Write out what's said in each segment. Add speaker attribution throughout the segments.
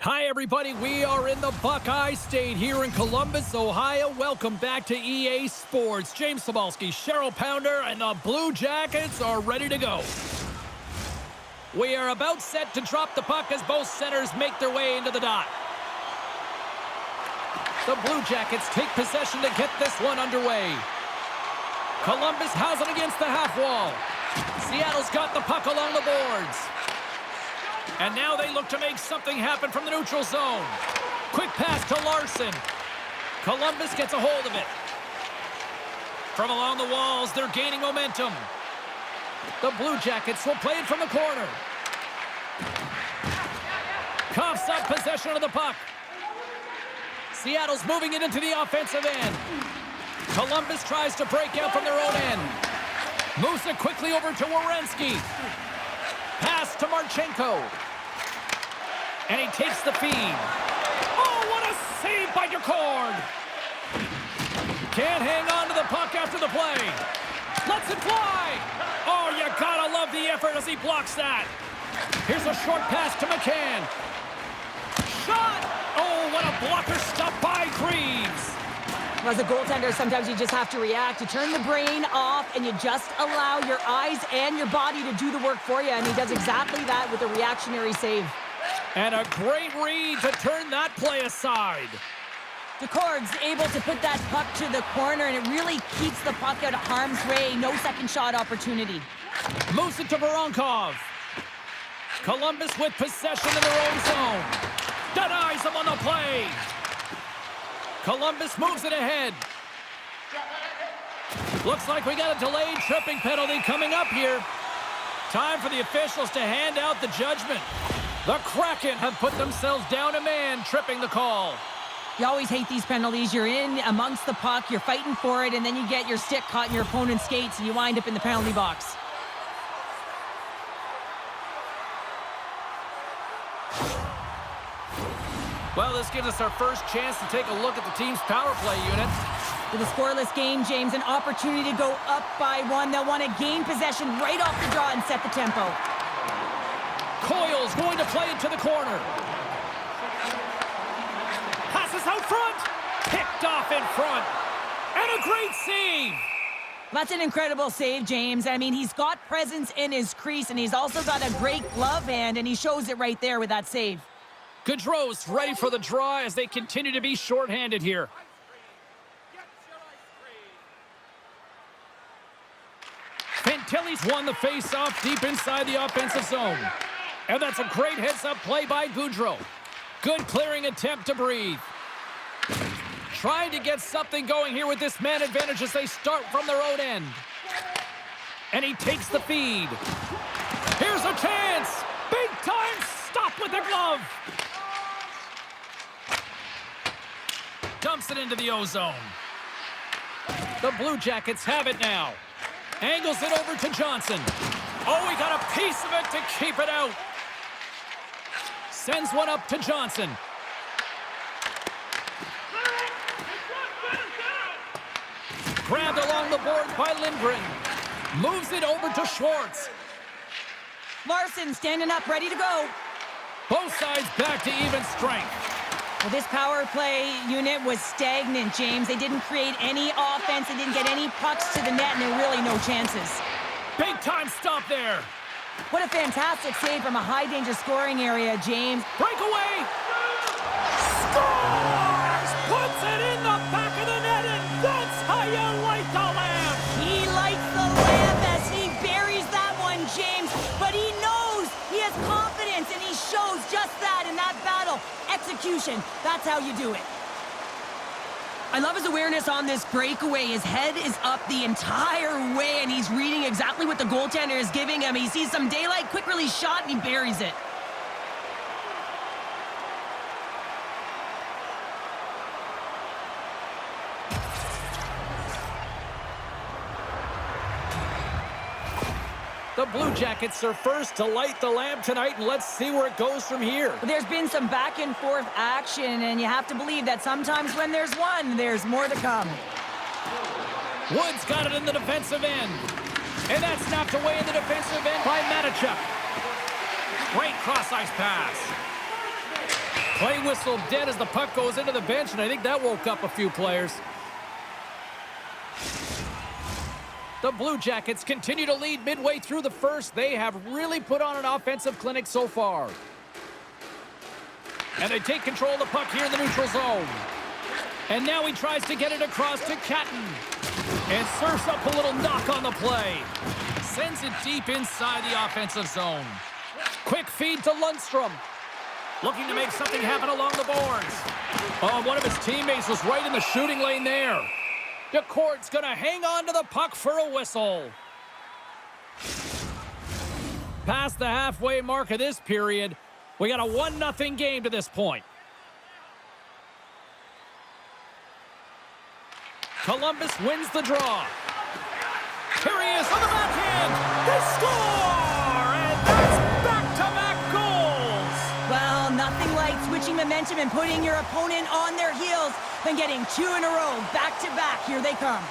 Speaker 1: Hi, everybody. We are in the Buckeye State here in Columbus, Ohio. Welcome back to EA Sports. James Cebulski, Cheryl Pounder, and the Blue Jackets are ready to go. We are about set to drop the puck as both centers make their way into the dot. The Blue Jackets take possession to get this one underway. Columbus has it against the half wall. Seattle's got the puck along the boards. And now they look to make something happen from the neutral zone. Quick pass to Larson. Columbus gets a hold of it. From along the walls, they're gaining momentum. The Blue Jackets will play it from the corner. Coughs up possession of the puck. Seattle's moving it into the offensive end. Columbus tries to break out from their own end. Moves it quickly over to Werenski. Pass to Marchenko. And he takes the feed. Oh, what a save by DeCord. Can't hang on to the puck after the play. Lets it fly. Oh, you gotta love the effort as he blocks that. Here's a short pass to McCann. Shot. Oh, what a blocker stop by Greaves.
Speaker 2: As a goaltender, sometimes you just have to react. You turn the brain off, and you just allow your eyes and your body to do the work for you, and he does exactly that with a reactionary save.
Speaker 1: And a great read to turn that play aside.
Speaker 2: DeCord's able to put that puck to the corner, and it really keeps the puck out of harm's way. No second shot opportunity.
Speaker 1: Moves it to Voronkov. Columbus with possession in their own zone. Denies him on the play. Columbus moves it ahead. Looks like we got a delayed tripping penalty coming up here. Time for the officials to hand out the judgment. The Kraken have put themselves down a man, tripping the call.
Speaker 2: You always hate these penalties. You're in amongst the puck, you're fighting for it, and then you get your stick caught in your opponent's skates, and you wind up in the penalty box.
Speaker 1: Well, this gives us our first chance to take a look at the team's power play unit.
Speaker 2: With a scoreless game, James, an opportunity to go up by one. They'll want to gain possession right off the draw and set the tempo.
Speaker 1: Coyle's going to play it to the corner. Passes out front. Picked off in front. And a great save.
Speaker 2: That's an incredible save, James. I mean, he's got presence in his crease, and he's also got a great glove hand, and he shows it right there with that save.
Speaker 1: Gaudreau's ready for the draw as they continue to be shorthanded here. Fantilli's won the face-off deep inside the offensive zone. And that's a great heads-up play by Gaudreau. Good clearing attempt to breathe. Trying to get something going here with this man advantage as they start from their own end. And he takes the feed. Here's a chance. Big time stop with the glove. Dumps it into the ozone. The Blue Jackets have it now. Angles it over to Johnson. Oh, he got a piece of it to keep it out. Sends one up to Johnson. Grabbed along the boards by Lindgren. Moves it over to Schwartz.
Speaker 2: Larson standing up, ready to go.
Speaker 1: Both sides back to even strength.
Speaker 2: Well, this power play unit was stagnant, James. They didn't create any offense. They didn't get any pucks to the net, and there were really no chances.
Speaker 1: Big time stop there.
Speaker 2: What a fantastic save from a high-danger scoring area, James.
Speaker 1: Breakaway. Scores! Puts it in the back of the net, and that's how you light the lamp.
Speaker 2: He lights the lamp as he buries that one, James. But he knows he has confidence, and he shows just that in that battle. Execution, that's how you do it. I love his awareness on this breakaway. His head is up the entire way, and he's reading exactly what the goaltender is giving him. He sees some daylight, quick release shot, and he buries it.
Speaker 1: The Blue Jackets are first to light the lamp tonight, and let's see where it goes from here.
Speaker 2: There's been some back and forth action, and you have to believe that sometimes when there's one, there's more to come.
Speaker 1: Woods got it in the defensive end. And that's knocked away in the defensive end by Matichuk. Great cross-ice pass. Play whistle dead as the puck goes into the bench, and I think that woke up a few players. The Blue Jackets continue to lead midway through the first. They have really put on an offensive clinic so far. And they take control of the puck here in the neutral zone. And now he tries to get it across to Catton. And surfs up a little knock on the play. Sends it deep inside the offensive zone. Quick feed to Lundstrom. Looking to make something happen along the boards. Oh, one of his teammates was right in the shooting lane there. DeCourt's going to hang on to the puck for a whistle. Past the halfway mark of this period, we got a 1-0 game to this point. Columbus wins the draw. Here he is on the backhand. They score! And that's back-to-back goals!
Speaker 2: Well, nothing like switching momentum and putting your opponent on their heels than getting 2 in a row, back-to-back. Here they come.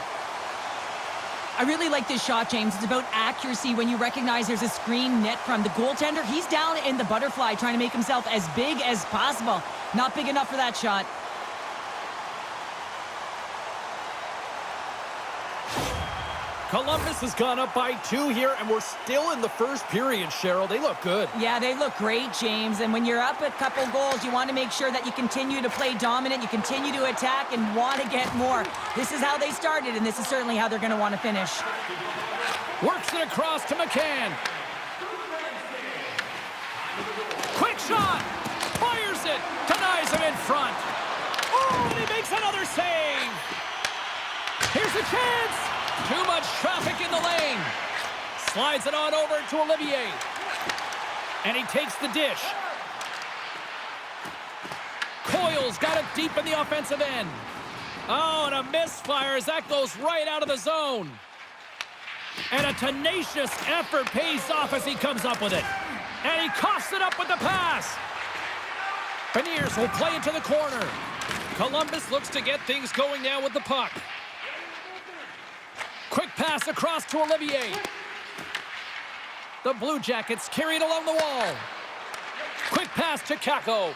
Speaker 2: I really like this shot, James. It's about accuracy when you recognize there's a screen net from the goaltender. He's down in the butterfly trying to make himself as big as possible. Not big enough for that shot.
Speaker 1: Columbus has gone up by 2 here, and we're still in the first period, Cheryl. They look good.
Speaker 2: Yeah, they look great, James. And when you're up a couple goals, you want to make sure that you continue to play dominant, you continue to attack, and want to get more. This is how they started, and this is certainly how they're going to want to finish.
Speaker 1: Works it across to McCann. Quick shot. Fires it. Denies him in front. Oh, and he makes another save. Here's a chance. Too much traffic in the lane. Slides it on over to Olivier. And he takes the dish. Coyle's got it deep in the offensive end. Oh, and a misfire as that goes right out of the zone. And a tenacious effort pays off as he comes up with it. And he coughs it up with the pass. Beniers will play it to the corner. Columbus looks to get things going now with the puck. Quick pass across to Olivier. The Blue Jackets carry it along the wall. Quick pass to Kakko.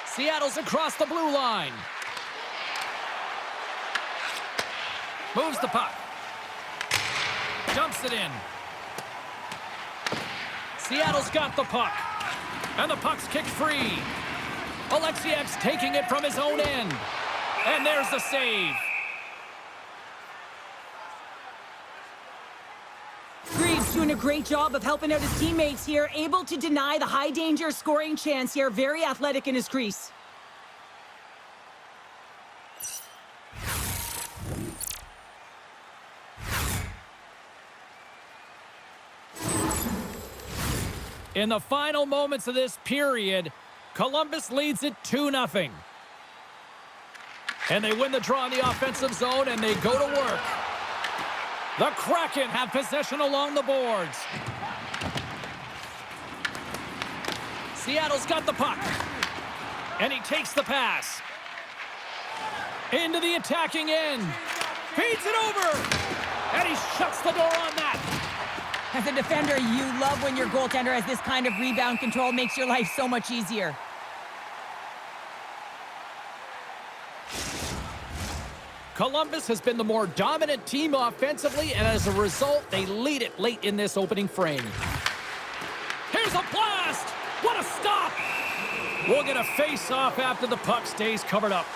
Speaker 1: Seattle's across the blue line. Moves the puck. Dumps it in. Seattle's got the puck. And the puck's kicked free. Alexiak's taking it from his own end. And there's the save.
Speaker 2: Doing a great job of helping out his teammates here, able to deny the high danger scoring chance here. Very athletic in his crease.
Speaker 1: In the final moments of this period, Columbus leads it 2-0. And they win the draw in the offensive zone, and they go to work. The Kraken have possession along the boards. Seattle's got the puck. And he takes the pass. Into the attacking end. Feeds it over. And he shuts the door on that.
Speaker 2: As a defender, you love when your goaltender has this kind of rebound control. Makes your life so much easier.
Speaker 1: Columbus has been the more dominant team offensively, and as a result, they lead it late in this opening frame. Here's a blast! What a stop! We'll get a face-off after the puck stays covered up.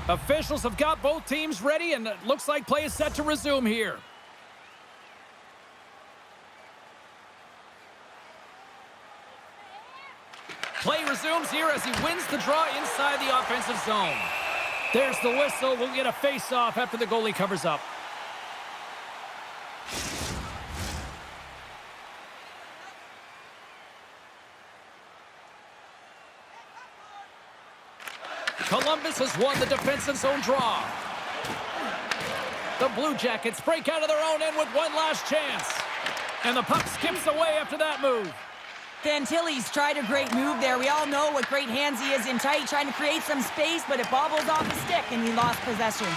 Speaker 1: Officials have got both teams ready, and it looks like play is set to resume here. Play resumes here as he wins the draw inside the offensive zone. There's the whistle. We'll get a face-off after the goalie covers up. Columbus has won the defensive zone draw. The Blue Jackets break out of their own end with one last chance. And the puck skips away after that move.
Speaker 2: Fantilli's tried a great move there. We all know what great hands he is in tight, trying to create some space, but it bobbles off his stick, and he lost possession.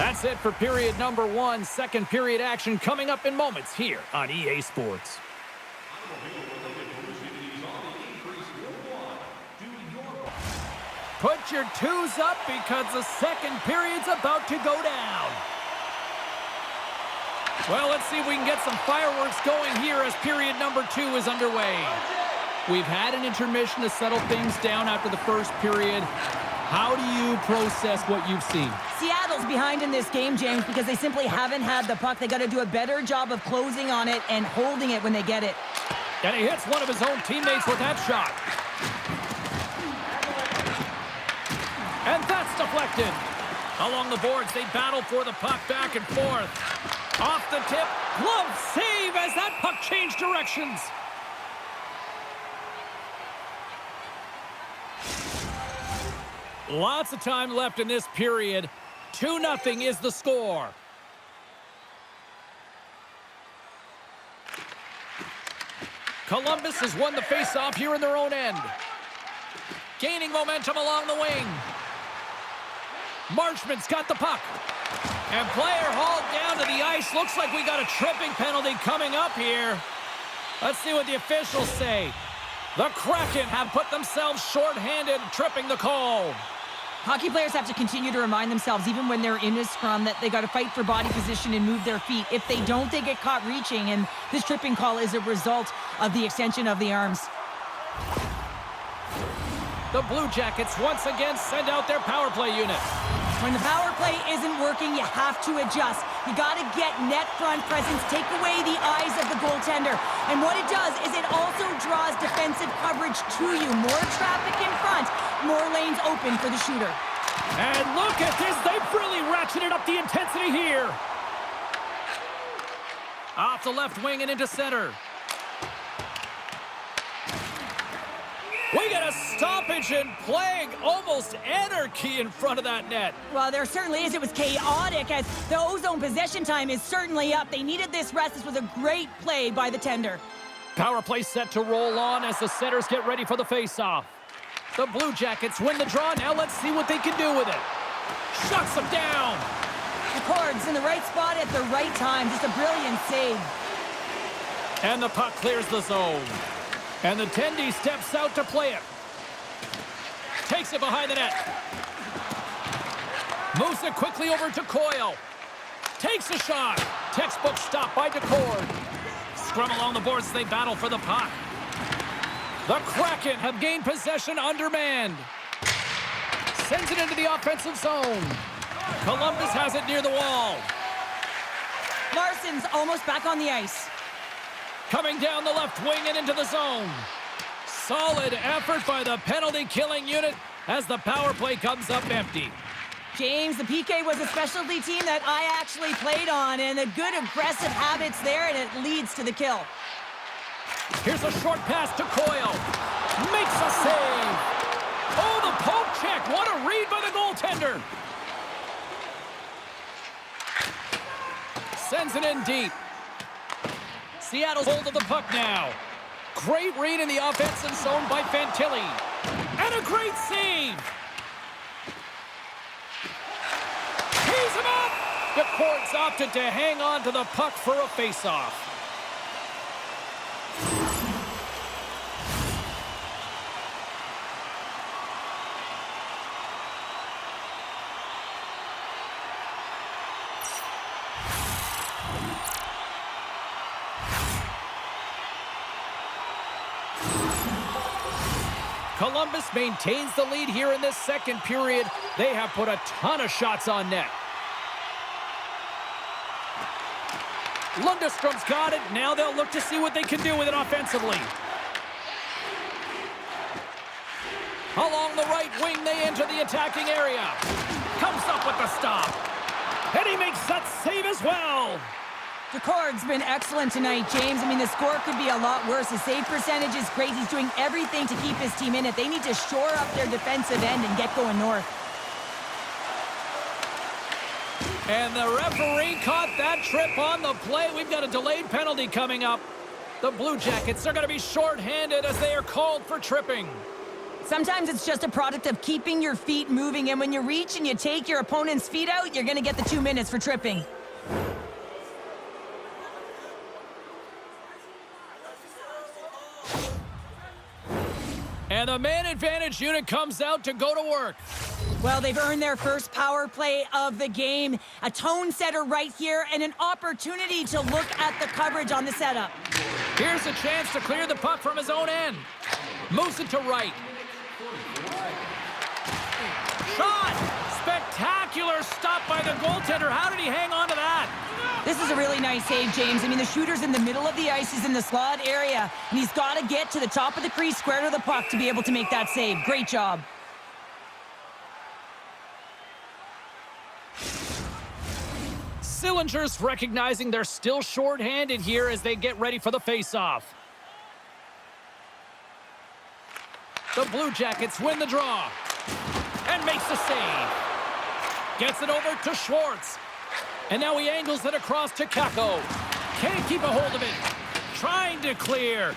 Speaker 1: That's it for period number 1. Second period action coming up in moments here on EA Sports. Put your twos up because the second period's about to go down. Well, let's see if we can get some fireworks going here as period number 2 is underway. We've had an intermission to settle things down after the first period. How do you process what you've seen?
Speaker 2: Seattle's behind in this game, James, because they simply haven't had the puck. They got to do a better job of closing on it and holding it when they get it.
Speaker 1: And he hits one of his own teammates with that shot. And that's deflected. Along the boards, they battle for the puck back and forth. Off the tip, glove save as that puck changed directions. Lots of time left in this period. 2-0 is the score. Columbus has won the faceoff here in their own end. Gaining momentum along the wing. Marchman's got the puck. And player hauled down to the ice. Looks like we got a tripping penalty coming up here. Let's see what the officials say. The Kraken have put themselves short-handed, tripping the call.
Speaker 2: Hockey players have to continue to remind themselves, even when they're in a scrum, that they got to fight for body position and move their feet. If they don't, they get caught reaching, and this tripping call is a result of the extension of the arms.
Speaker 1: The Blue Jackets once again send out their power play unit.
Speaker 2: When the power play isn't working, you have to adjust. You got to get net front presence, take away the eyes of the goaltender. And what it does is it also draws defensive coverage to you. More traffic in front, more lanes open for the shooter.
Speaker 1: And look at this. They've really ratcheted up the intensity here. Off the left wing and into center. We got a stoppage in play, almost anarchy in front of that net.
Speaker 2: Well, there certainly is. It was chaotic as the ozone possession time is certainly up. They needed this rest. This was a great play by the tender.
Speaker 1: Power play set to roll on as the setters get ready for the faceoff. The Blue Jackets win the draw. Now let's see what they can do with it. Shuts them down.
Speaker 2: The Cords in the right spot at the right time. Just a brilliant save.
Speaker 1: And the puck clears the zone. And the Tendy steps out to play it. Takes it behind the net. Moves it quickly over to Coyle. Takes a shot. Textbook stop by DeCord. Scrum along the boards as they battle for the puck. The Kraken have gained possession undermanned. Sends it into the offensive zone. Columbus has it near the wall.
Speaker 2: Larson's almost back on the ice.
Speaker 1: Coming down the left wing and into the zone. Solid effort by the penalty-killing unit as the power play comes up empty.
Speaker 2: James, the PK was a specialty team that I actually played on, and a good aggressive habits there, and it leads to the kill.
Speaker 1: Here's a short pass to Coyle. Makes a save. Oh, the poke check. What a read by the goaltender. Sends it in deep. Seattle's hold of the puck now. Great read in the offensive zone by Fantilli. And a great save. Tees him up. The Cords opted to hang on to the puck for a faceoff. Columbus maintains the lead here in this second period. They have put a ton of shots on net. Lundstrom's got it. Now they'll look to see what they can do with it offensively. Along the right wing, they enter the attacking area. Comes up with the stop. And he makes that save as well.
Speaker 2: DeCord's been excellent tonight, James. I mean, the score could be a lot worse. The save percentage is great. He's doing everything to keep his team in it. They need to shore up their defensive end and get going north.
Speaker 1: And the referee caught that trip on the play. We've got a delayed penalty coming up. The Blue Jackets are going to be shorthanded as they are called for tripping.
Speaker 2: Sometimes it's just a product of keeping your feet moving, and when you reach and you take your opponent's feet out, you're going to get the 2 minutes for tripping.
Speaker 1: And the man advantage unit comes out to go to work.
Speaker 2: Well, they've earned their first power play of the game. A tone setter right here and an opportunity to look at the coverage on the setup.
Speaker 1: Here's a chance to clear the puck from his own end. Moves it to right. Shot! Spectacular stop by the goaltender. How did he hang on to that?
Speaker 2: This is a really nice save, James. I mean, the shooter's in the middle of the ice. He's in the slot area, and he's got to get to the top of the crease, square to the puck to be able to make that save. Great job.
Speaker 1: Sillinger's recognizing they're still short-handed here as they get ready for the face-off. The Blue Jackets win the draw and makes the save. Gets it over to Schwartz. And now he angles it across to Kako. Can't keep a hold of it. Trying to clear.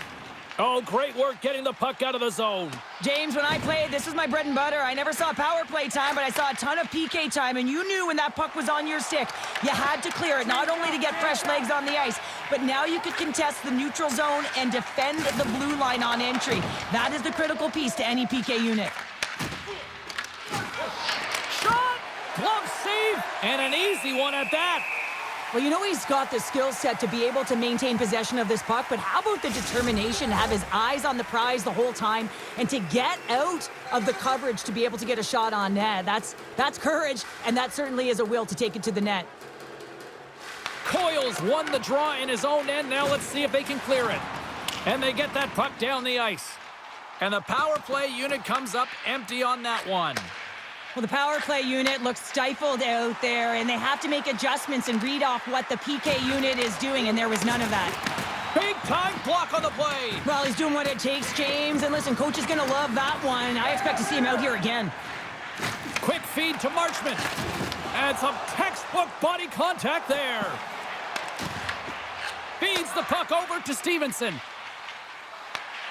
Speaker 1: Oh, great work getting the puck out of the zone.
Speaker 2: James, when I played, this was my bread and butter. I never saw power play time, but I saw a ton of PK time, and you knew when that puck was on your stick, you had to clear it, not only to get fresh legs on the ice, but now you could contest the neutral zone and defend the blue line on entry. That is the critical piece to any PK unit.
Speaker 1: Shot! Glove save! And an easy one at that.
Speaker 2: Well, you know he's got the skill set to be able to maintain possession of this puck, but how about the determination to have his eyes on the prize the whole time and to get out of the coverage to be able to get a shot on net? That's courage, and that certainly is a will to take it to the net.
Speaker 1: Coyle's won the draw in his own end. Now let's see if they can clear it. And they get that puck down the ice. And the power play unit comes up empty on that one.
Speaker 2: Well, the power play unit looks stifled out there, and they have to make adjustments and read off what the PK unit is doing, and there was none of that.
Speaker 1: Big-time block on the play.
Speaker 2: Well, he's doing what it takes, James, and listen, coach is going to love that one. I expect to see him out here again.
Speaker 1: Quick feed to Marchment. And some textbook body contact there. Feeds the puck over to Stevenson.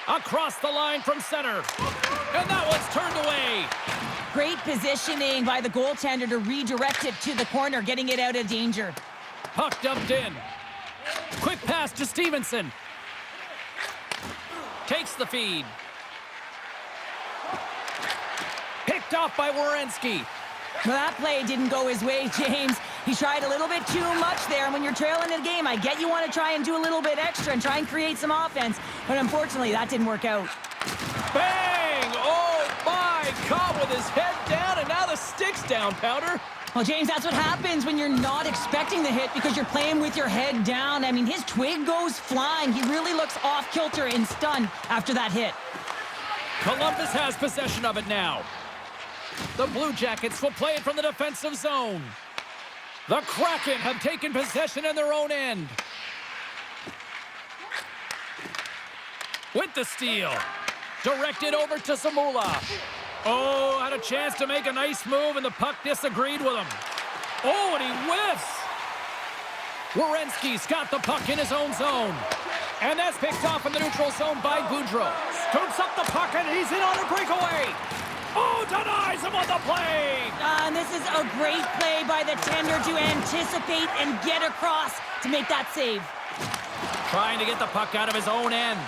Speaker 1: Across the line from center. And that one's turned away.
Speaker 2: Great positioning by the goaltender to redirect it to the corner, getting it out of danger.
Speaker 1: Puck dumped in. Quick pass to Stevenson. Takes the feed. Picked off by Werenski.
Speaker 2: Well, that play didn't go his way, James. He tried a little bit too much there, and when you're trailing the game, I get you want to try and do a little bit extra and try and create some offense, but unfortunately, that didn't work out.
Speaker 1: Bang! Oh, my! Caught with his head down, and now the stick's down, Powder.
Speaker 2: Well, James, that's what happens when you're not expecting the hit because you're playing with your head down. I mean, his twig goes flying. He really looks off-kilter and stunned after that hit.
Speaker 1: Columbus has possession of it now. The Blue Jackets will play it from the defensive zone. The Kraken have taken possession in their own end. With the steal. Directed over to Zamula. Oh, had a chance to make a nice move, and the puck disagreed with him. Oh, and he whiffs. Werenski's got the puck in his own zone. And that's picked off in the neutral zone by Boudreau. Scoops up the puck, and he's in on a breakaway. Oh, denies him on the play.
Speaker 2: And this is a great play by the tender to anticipate and get across to make that save.
Speaker 1: Trying to get the puck out of his own end.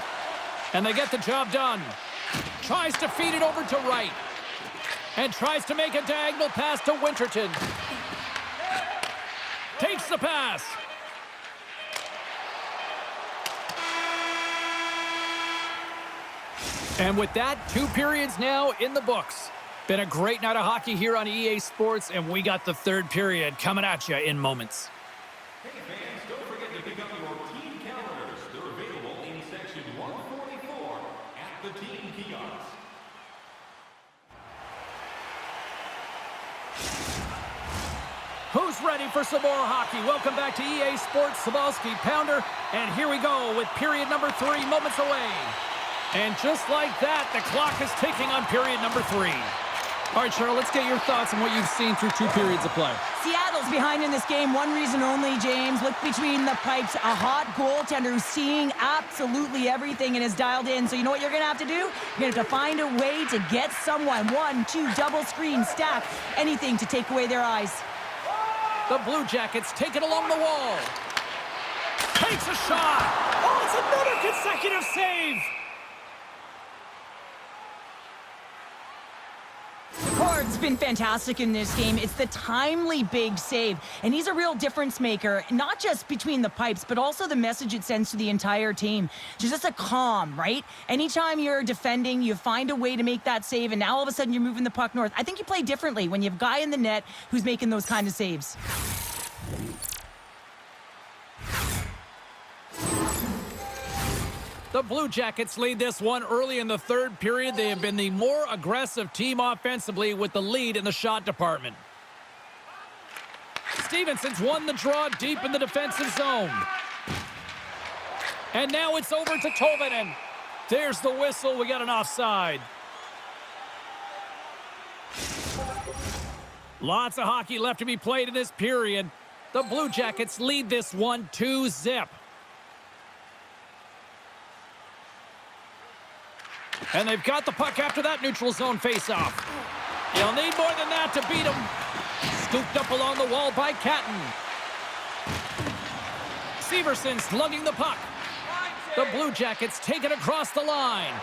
Speaker 1: And they get the job done. Tries to feed it over to right. And tries to make a diagonal pass to Winterton. Takes the pass. And with that, 2 periods now in the books. Been a great night of hockey here on EA Sports, and we got the 3rd period coming at you in moments.
Speaker 3: Hey fans, don't forget to pick up your team calendars. They're available in section 144 at the team kiosk.
Speaker 1: Who's ready for some more hockey? Welcome back to EA Sports, Sabalski, Pounder, and here we go with period number 3 moments away. And just like that, the clock is ticking on period number 3. All right, Cheryl, let's get your thoughts on what you've seen through 2 periods of play.
Speaker 2: Seattle Seattle's behind in this game. One reason only, James. Look between the pipes. A hot goaltender who's seeing absolutely everything and is dialed in. So you know what you're going to have to do? You're going to have to find a way to get someone. 1, 2, double screen, stack, anything to take away their eyes.
Speaker 1: The Blue Jackets take it along the wall. Takes a shot. Oh, it's another consecutive save.
Speaker 2: Cord's been fantastic in this game. It's the timely big save, and he's a real difference maker, not just between the pipes, but also the message it sends to the entire team. Just a calm, right? Anytime you're defending, you find a way to make that save, and now all of a sudden you're moving the puck north. I think you play differently when you have a guy in the net who's making those kind of saves.
Speaker 1: The Blue Jackets lead this one early in the third period. They have been the more aggressive team offensively with the lead in the shot department. Stevenson's won the draw deep in the defensive zone. And now it's over to Tolvanen. There's the whistle. We got an offside. Lots of hockey left to be played in this period. The Blue Jackets lead this one 2-0. And they've got the puck after that neutral zone faceoff. You'll need more than that to beat him. Scooped up along the wall by Catton. Severson's lugging the puck. The Blue Jackets take it across the line.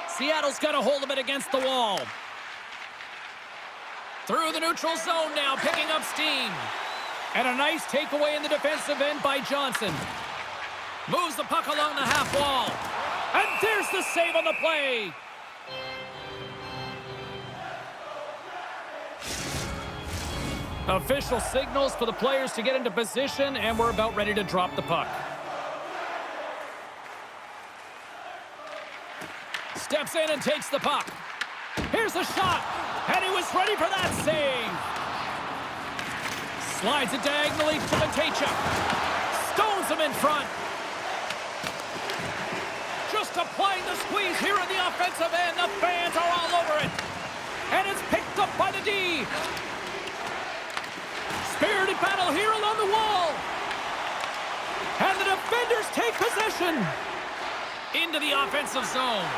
Speaker 1: Seattle's got a hold of it against the wall. Through the neutral zone now, picking up steam. And a nice takeaway in the defensive end by Johnson. Moves the puck along the half wall. And there's the save on the play. Official signals for the players to get into position, and we're about ready to drop the puck. Steps in and takes the puck. Here's the shot, and he was ready for that save. Slides it diagonally to Matejchuk. Stones him in front. Just applying the squeeze here in the offensive end. The fans are all over it. And it's picked up by the D. Spirited battle here along the wall. And the defenders take possession. Into the offensive zone.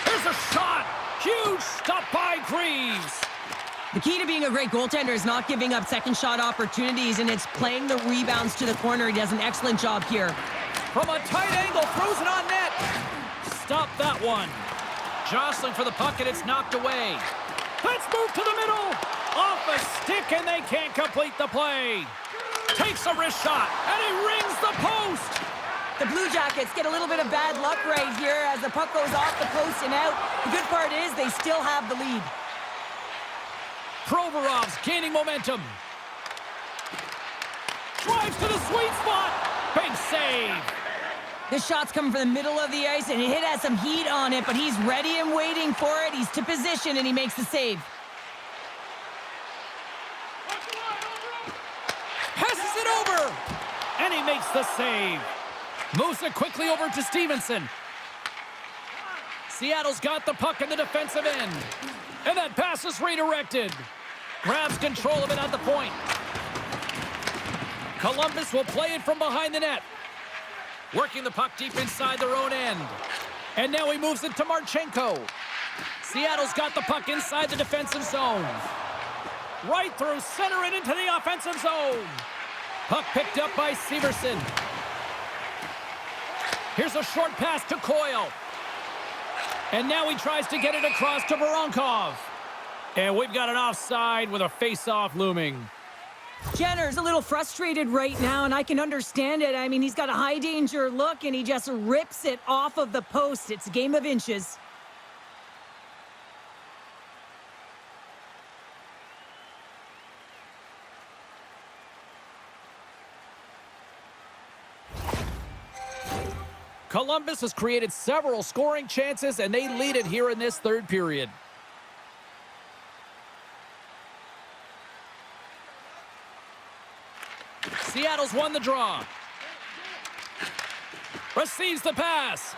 Speaker 1: There's a shot. Huge stop by Greaves.
Speaker 2: The key to being a great goaltender is not giving up second shot opportunities, and it's playing the rebounds to the corner. He does an excellent job here.
Speaker 1: From a tight angle, throws it on net. Stop that one. Jostling for the puck, and it's knocked away. Let's move to the middle. Off a stick, and they can't complete the play. Takes a wrist shot, and he rings the post.
Speaker 2: The Blue Jackets get a little bit of bad luck right here as the puck goes off the post and out. The good part is they still have the lead.
Speaker 1: Provorov's gaining momentum. Drives to the sweet spot. Big save.
Speaker 2: This shot's coming from the middle of the ice, and it has some heat on it, but he's ready and waiting for it. He's to position, and he makes the save.
Speaker 1: Passes it over, and he makes the save. Moves it quickly over to Stevenson. Seattle's got the puck in the defensive end, and that pass is redirected. Grabs control of it at the point. Columbus will play it from behind the net. Working the puck deep inside their own end. And now he moves it to Marchenko. Seattle's got the puck inside the defensive zone. Right through center and into the offensive zone. Puck picked up by Severson. Here's a short pass to Coyle. And now he tries to get it across to Voronkov. And we've got an offside with a face-off looming.
Speaker 2: Jenner's a little frustrated right now, and I can understand it. I mean, he's got a high-danger look, and he just rips it off of the post. It's a game of inches.
Speaker 1: Columbus has created several scoring chances, and they lead it here in this third period. Seattle's won the draw. Receives the pass.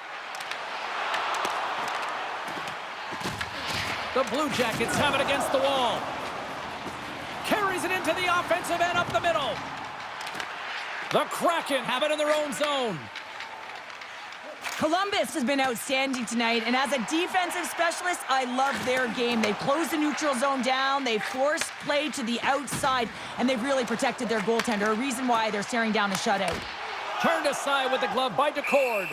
Speaker 1: The Blue Jackets have it against the wall. the offensive end up the middle. The Kraken have it in their own zone.
Speaker 2: Columbus has been outstanding tonight, and as a defensive specialist, I love their game. They've closed the neutral zone down, they've forced play to the outside, and they've really protected their goaltender, a reason why they're staring down a shutout.
Speaker 1: Turned aside with the glove by DeCord.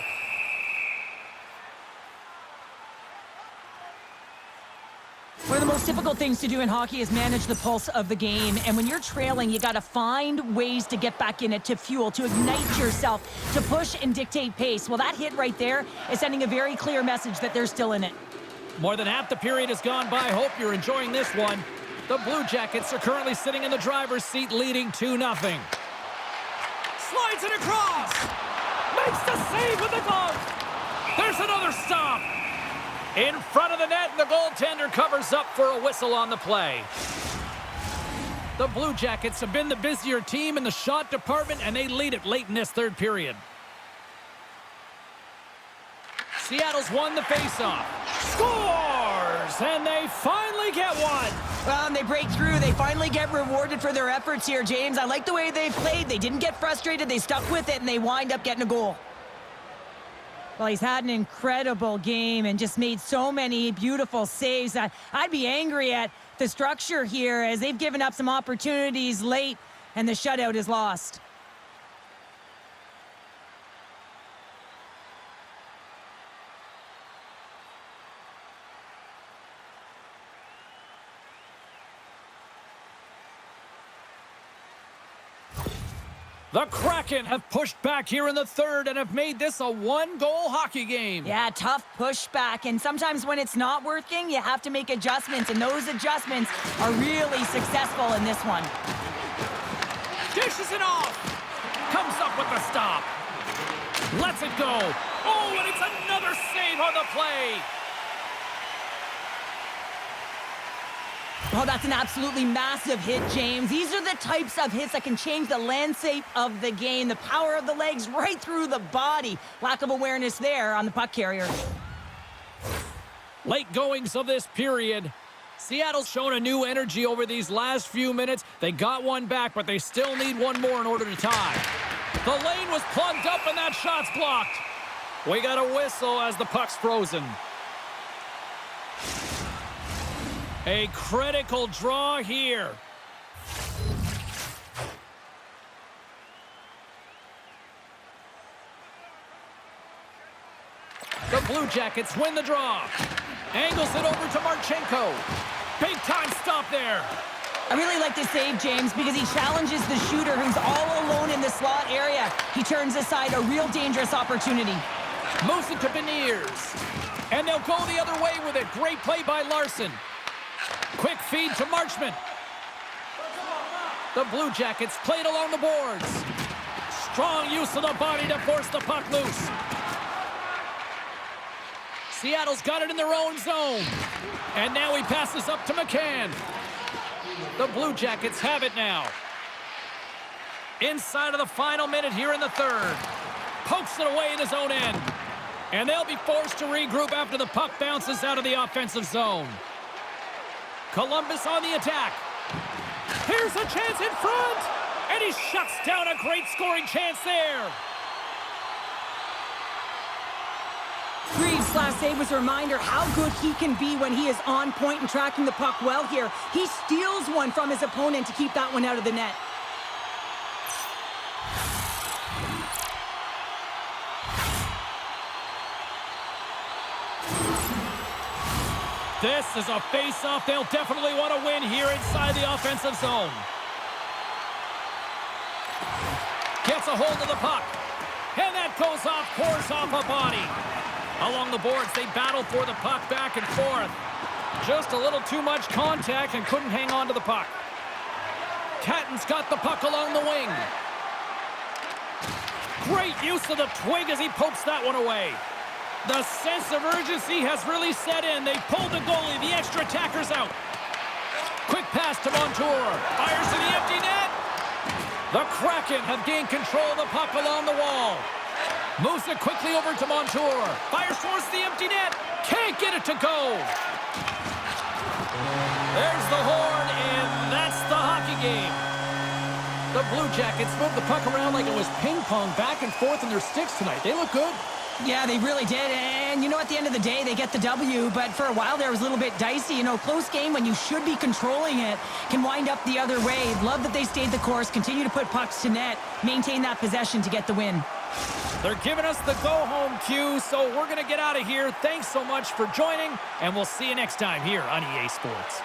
Speaker 2: One of the most difficult things to do in hockey is manage the pulse of the game. And when you're trailing, you got to find ways to get back in it, to fuel, to ignite yourself, to push and dictate pace. Well, that hit right there is sending a very clear message that they're still in it.
Speaker 1: More than half the period has gone by. Hope you're enjoying this one. The Blue Jackets are currently sitting in the driver's seat, leading 2-0. Slides it across. Makes the save with the glove. There's another stop. In front of the net, and the goaltender covers up for a whistle on the play. The Blue Jackets have been the busier team in the shot department, and they lead it late in this third period. Seattle's won the faceoff. Scores! And they finally get one.
Speaker 2: Well, and they break through. They finally get rewarded for their efforts here, James. I like the way they played. They didn't get frustrated. They stuck with it, and they wind up getting a goal. Well, he's had an incredible game and just made so many beautiful saves. I'd be angry at the structure here as they've given up some opportunities late and the shutout is lost.
Speaker 1: The Kraken have pushed back here in the third and have made this a one-goal hockey game.
Speaker 2: Yeah, tough pushback, and sometimes when it's not working, you have to make adjustments, and those adjustments are really successful in this one.
Speaker 1: Dishes it off. Comes up with the stop. Lets it go. Oh, and it's another save on the play.
Speaker 2: Oh, that's an absolutely massive hit, James. These are the types of hits that can change the landscape of the game. The power of the legs right through the body. Lack of awareness there on the puck carrier.
Speaker 1: Late goings of this period. Seattle's shown a new energy over these last few minutes. They got one back, but they still need one more in order to tie. The lane was plugged up and that shot's blocked. We got a whistle as the puck's frozen. A critical draw here. The Blue Jackets win the draw. Angles it over to Marchenko. Big time stop there.
Speaker 2: I really like this save, James, because he challenges the shooter who's all alone in the slot area. He turns aside a real dangerous opportunity.
Speaker 1: Moves it to Beniers. And they'll go the other way with it. Great play by Larson. Quick feed to Marchment. The Blue Jackets played along the boards. Strong use of the body to force the puck loose. Seattle's got it in their own zone. And now he passes up to McCann. The Blue Jackets have it now. Inside of the final minute here in the third. Pokes it away in his own end. And they'll be forced to regroup after the puck bounces out of the offensive zone. Columbus on the attack. Here's a chance in front. And he shuts down a great scoring chance there.
Speaker 2: Reeves' last save was a reminder how good he can be when he is on point and tracking the puck well here. He steals one from his opponent to keep that one out of the net.
Speaker 1: This is a face-off they'll definitely want to win here inside the offensive zone. Gets a hold of the puck. And that goes off, pours off a body. Along the boards, they battle for the puck back and forth. Just a little too much contact and couldn't hang on to the puck. Catton's got the puck along the wing. Great use of the twig as he pokes that one away. The sense of urgency has really set in. They pulled the goalie. The extra attacker's out. Quick pass to Montour. Fires to the empty net. The Kraken have gained control of the puck along the wall. Moves it quickly over to Montour. Fires towards the empty net. Can't get it to go. There's the horn, and that's the hockey game. The Blue Jackets moved the puck around like it was ping pong back and forth in their sticks tonight. They look good.
Speaker 2: Yeah, they really did. And, you know, at the end of the day, they get the W. But for a while there, it was a little bit dicey. You know, close game when you should be controlling it can wind up the other way. Love that they stayed the course, continue to put pucks to net, maintain that possession to get the win.
Speaker 1: They're giving us the go-home cue, so we're going to get out of here. Thanks so much for joining, and we'll see you next time here on EA Sports.